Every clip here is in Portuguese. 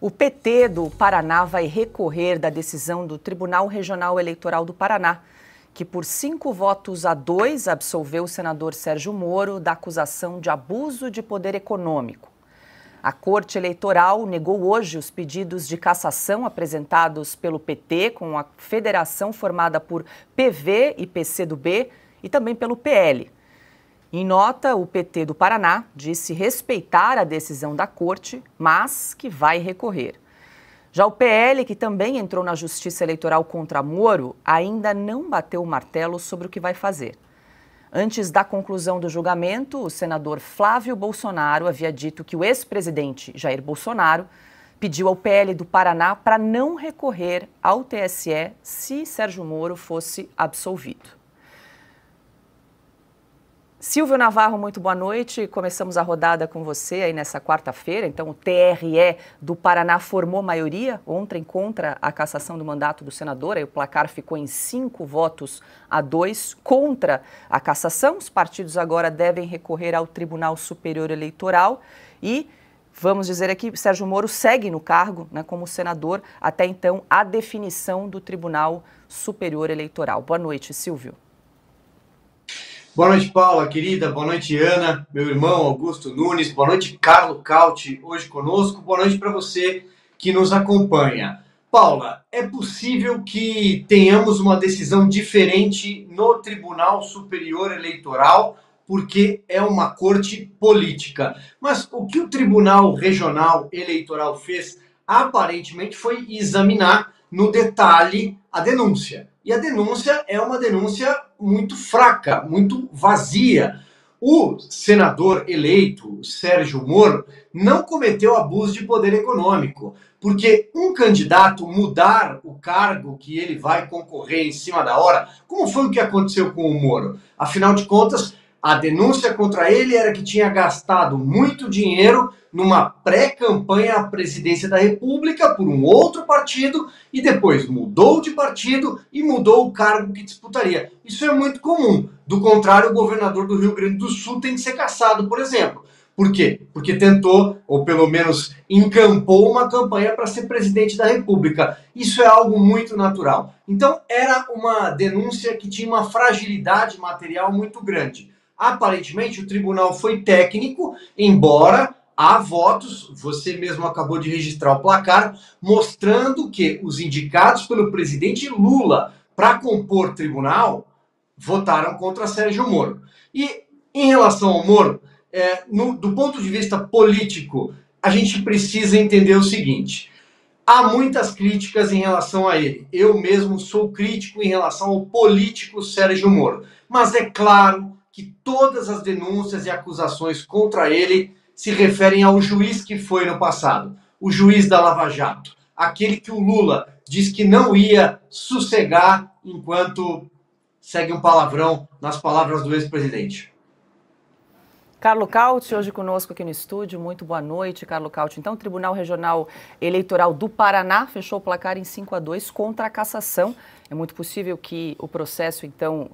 O PT do Paraná vai recorrer da decisão do Tribunal Regional Eleitoral do Paraná, que por 5 votos a 2 absolveu o senador Sérgio Moro da acusação de abuso de poder econômico. A Corte Eleitoral negou hoje os pedidos de cassação apresentados pelo PT com a federação formada por PV e PCdoB e também pelo PL. Em nota, o PT do Paraná disse respeitar a decisão da Corte, mas que vai recorrer. Já o PL, que também entrou na Justiça Eleitoral contra Moro, ainda não bateu o martelo sobre o que vai fazer. Antes da conclusão do julgamento, o senador Flávio Bolsonaro havia dito que o ex-presidente Jair Bolsonaro pediu ao PL do Paraná para não recorrer ao TSE se Sérgio Moro fosse absolvido. Silvio Navarro, muito boa noite. Começamos a rodada com você aí nessa quarta-feira. Então, o TRE do Paraná formou maioria ontem contra a cassação do mandato do senador. Aí o placar ficou em 5 votos a 2 contra a cassação. Os partidos agora devem recorrer ao Tribunal Superior Eleitoral e, vamos dizer aqui, Sérgio Moro segue no cargo, né, como senador até então a definição do Tribunal Superior Eleitoral. Boa noite, Silvio. Boa noite, Paula, querida. Boa noite, Ana, meu irmão Augusto Nunes. Boa noite, Carlo Cauti, hoje conosco. Boa noite para você que nos acompanha. Paula, é possível que tenhamos uma decisão diferente no Tribunal Superior Eleitoral, porque é uma corte política. Mas o que o Tribunal Regional Eleitoral fez, aparentemente, foi examinar no detalhe a denúncia. E a denúncia é uma denúncia muito fraca, muito vazia. O senador eleito, Sérgio Moro, não cometeu abuso de poder econômico, porque um candidato mudar o cargo que ele vai concorrer em cima da hora, como foi o que aconteceu com o Moro? Afinal de contas, a denúncia contra ele era que tinha gastado muito dinheiro numa pré-campanha à presidência da República por um outro partido e depois mudou de partido e mudou o cargo que disputaria. Isso é muito comum. Do contrário, o governador do Rio Grande do Sul tem que ser cassado, por exemplo. Por quê? Porque tentou, ou pelo menos encampou uma campanha para ser presidente da República. Isso é algo muito natural. Então, era uma denúncia que tinha uma fragilidade material muito grande. Aparentemente, o tribunal foi técnico, embora há votos, você mesmo acabou de registrar o placar, mostrando que os indicados pelo presidente Lula para compor tribunal votaram contra Sérgio Moro. E em relação ao Moro, do ponto de vista político, a gente precisa entender o seguinte: há muitas críticas em relação a ele. Eu mesmo sou crítico em relação ao político Sérgio Moro. Mas é claro que todas as denúncias e acusações contra ele se referem ao juiz que foi no passado, o juiz da Lava Jato, aquele que o Lula diz que não ia sossegar enquanto segue um palavrão nas palavras do ex-presidente. Carlo Cauti, hoje conosco aqui no estúdio. Muito boa noite, Carlo Cauti. Então, o Tribunal Regional Eleitoral do Paraná fechou o placar em 5-2 contra a cassação. É muito possível que o processo, então,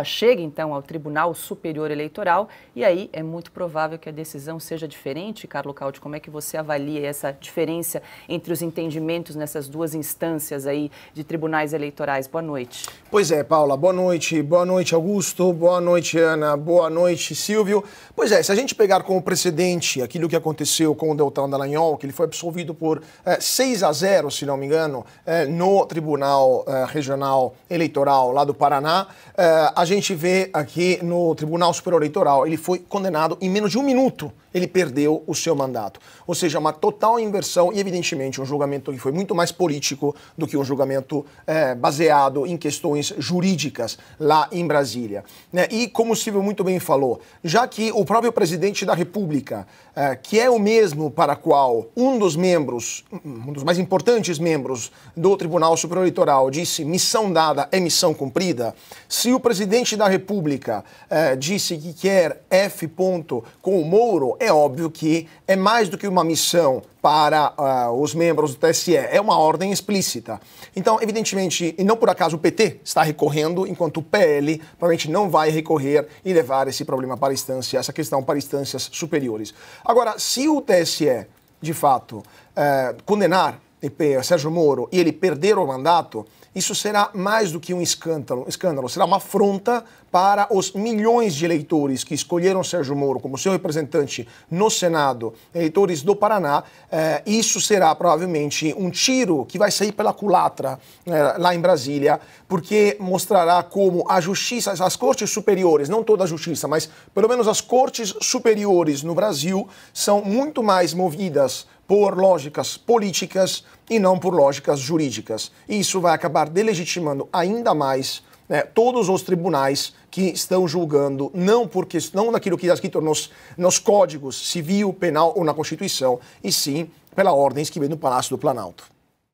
chegue, então, ao Tribunal Superior Eleitoral. E aí é muito provável que a decisão seja diferente. Carlo Cauti, como é que você avalia essa diferença entre os entendimentos nessas duas instâncias aí de tribunais eleitorais? Boa noite. Pois é, Paula. Boa noite, Augusto. Boa noite, Ana. Boa noite, Silvio. Pois é, se a gente pegar como precedente aquilo que aconteceu com o Deltan Dallagnol, que ele foi absolvido por 6-0, se não me engano, no Tribunal Regional Eleitoral lá do Paraná, a gente vê aqui no Tribunal Superior Eleitoral, ele foi condenado em menos de 1 minuto, ele perdeu o seu mandato. Ou seja, uma total inversão e, evidentemente, um julgamento que foi muito mais político do que um julgamento baseado em questões jurídicas lá em Brasília. E, como o Silvio muito bem falou, já que o próprio presidente da República, que é o mesmo para qual um dos mais importantes membros do Tribunal Superior Eleitoral disse missão dada é missão cumprida, se o presidente da República disse que quer F. com o Moro, é óbvio que é mais do que uma missão para os membros do TSE, é uma ordem explícita. Então, evidentemente, e não por acaso o PT está recorrendo, enquanto o PL provavelmente não vai recorrer e levar esse problema para essa questão para instâncias superiores. Agora, se o TSE de fato, condenar Sérgio Moro e ele perder o mandato, isso será mais do que um escândalo, será uma afronta para os milhões de eleitores que escolheram Sérgio Moro como seu representante no Senado, eleitores do Paraná. Isso será provavelmente um tiro que vai sair pela culatra lá em Brasília, porque mostrará como a justiça, as cortes superiores, não toda a justiça, mas pelo menos as cortes superiores no Brasil são muito mais movidas por lógicas políticas e não por lógicas jurídicas. E isso vai acabar delegitimando ainda mais todos os tribunais que estão julgando não naquilo que está escrito nos códigos civil, penal ou na Constituição, e sim pela ordens que vem do Palácio do Planalto.